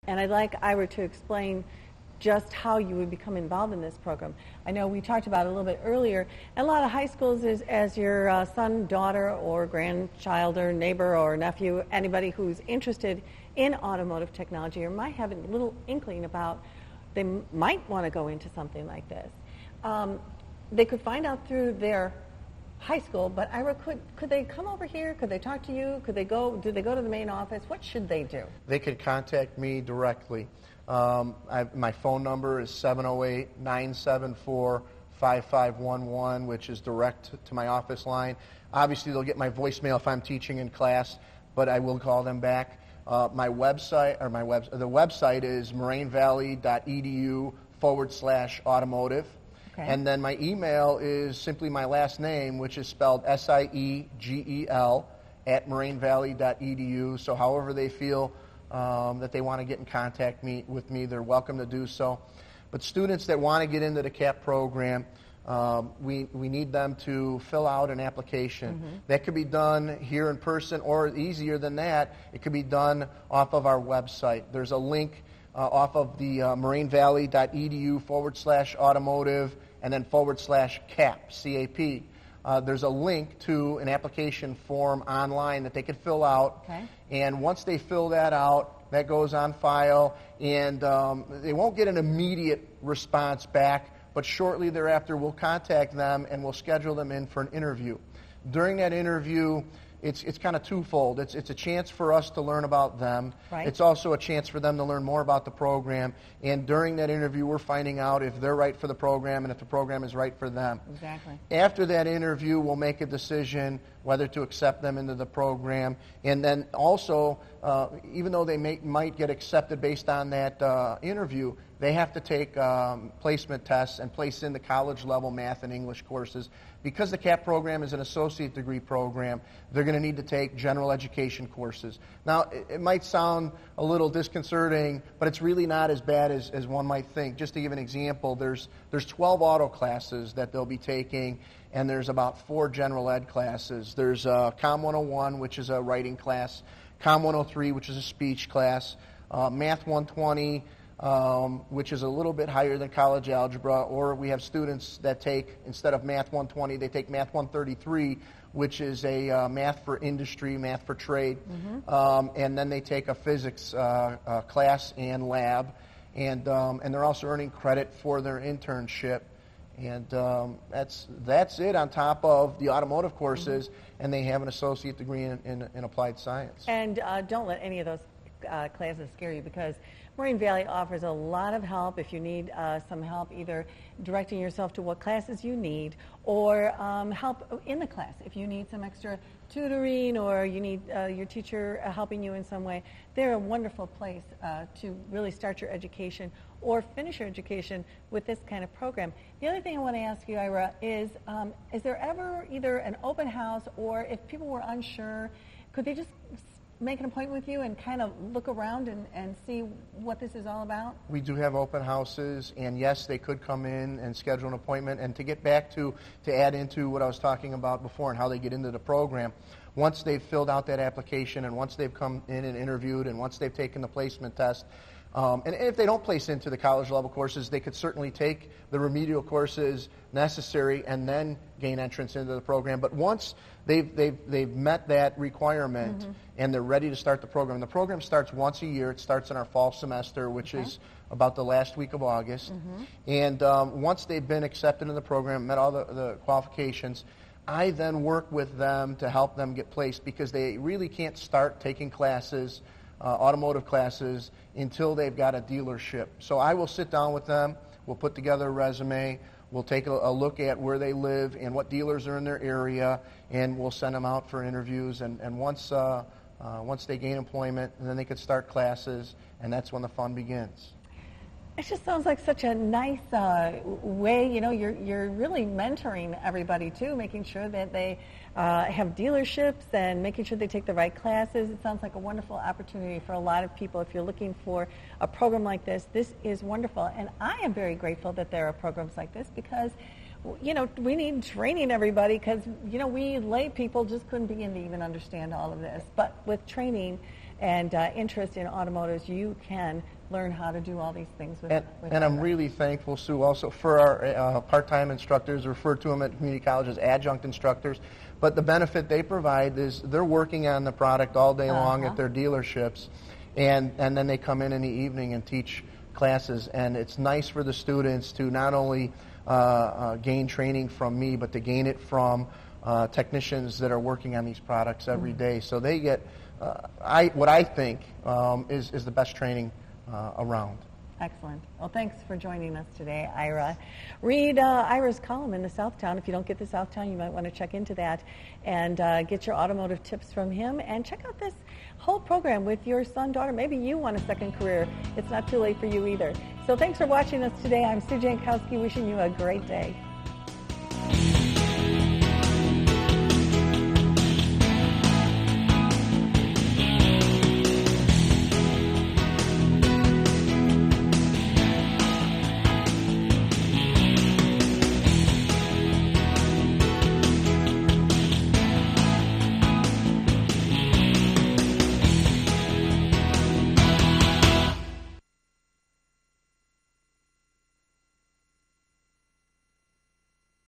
And I'd like Ira to explain just how you would become involved in this program. I know we talked about it a little bit earlier. A lot of high schools is as your son, daughter, or grandchild, or neighbor, or nephew, anybody who's interested in automotive technology or might have a little inkling about they might want to go into something like this. They could find out through their high school, but Ira, could they come over here? Could they talk to you? Could they go? Do they go to the main office? What should they do? They could contact me directly. My phone number is 708-974-5511, which is direct to my office line. Obviously, they'll get my voicemail if I'm teaching in class, but I will call them back. The website is morainevalley.edu/automotive. Okay. And then my email is simply my last name, which is spelled SIEGEL @morainevalley.edu. So however they feel that they want to get in contact with me, they're welcome to do so. But students that want to get into the CAP program, we need them to fill out an application. Mm-hmm. That could be done here in person, or easier than that, it could be done off of our website. There's a link off of the morainevalley.edu/automotive and then /CAP, C-A-P. There's a link to an application form online that they could fill out. Okay. And once they fill that out, that goes on file, and they won't get an immediate response back, but shortly thereafter we'll contact them and we'll schedule them in for an interview. During that interview, it's kind of twofold. It's a chance for us to learn about them. Right. It's also a chance for them to learn more about the program. And during that interview, we're finding out if they're right for the program and if the program is right for them. Exactly. After that interview, we'll make a decision whether to accept them into the program. And then also, even though they might get accepted based on that interview, they have to take placement tests and place in the college-level math and English courses. Because the CAP program is an associate degree program, they're going to need to take general education courses. Now, it might sound a little disconcerting, but it's really not as bad as one might think. Just to give an example, there's 12 auto classes that they'll be taking, and there's about 4 general ed classes. There's Com 101, which is a writing class, Com 103, which is a speech class, Math 120, which is a little bit higher than college algebra, or we have students that take, instead of Math 120, they take Math 133, which is a math for industry, math for trade, and then they take a physics class and lab, and they're also earning credit for their internship. And that's it on top of the automotive courses, and they have an associate degree in applied science. And don't let any of those classes scare you, because Moraine Valley offers a lot of help if you need some help either directing yourself to what classes you need, or help in the class if you need some extra tutoring, or you need your teacher helping you in some way. They're a wonderful place to really start your education or finish your education with this kind of program. The other thing I want to ask you, Ira, is there ever either an open house, or if people were unsure, could they just make an appointment with you and kind of look around and see what this is all about? We do have open houses, and yes, they could come in and schedule an appointment. And to get back to add into what I was talking about before and how they get into the program, once they've filled out that application and once they've come in and interviewed and once they've taken the placement test, and if they don't place into the college level courses, they could certainly take the remedial courses necessary and then gain entrance into the program. But once they've met that requirement and they're ready to start the program starts once a year. It starts in our fall semester, which is about the last week of August. And once they've been accepted in the program, met all the qualifications, I then work with them to help them get placed, because they really can't start taking classes, automotive classes, until they've got a dealership. So I will sit down with them, we'll put together a resume, we'll take a look at where they live and what dealers are in their area, and we'll send them out for interviews. And once they gain employment, then they could start classes, and that's when the fun begins. It just sounds like such a nice way. You know, you're really mentoring everybody too, making sure that they have dealerships and making sure they take the right classes. It sounds like a wonderful opportunity for a lot of people. If you're looking for a program like this is wonderful. And I am very grateful that there are programs like this, because, you know, we need training everybody, because, you know, we lay people just couldn't begin to even understand all of this. But with training, and interest in automotives, you can learn how to do all these things with And I'm really thankful, Sue, also for our part-time instructors, refer to them at community college as adjunct instructors. But the benefit they provide is they're working on the product all day long at their dealerships, and then they come in the evening and teach classes. And it's nice for the students to not only gain training from me, but to gain it from technicians that are working on these products every day. So they get what I think is the best training around. Excellent. Well, thanks for joining us today, Ira. Read Ira's column in the Southtown. If you don't get the Southtown, you might want to check into that and get your automotive tips from him. And check out this whole program with your son, daughter. Maybe you want a second career. It's not too late for you either. So thanks for watching us today. I'm Sue Jankowski, wishing you a great day.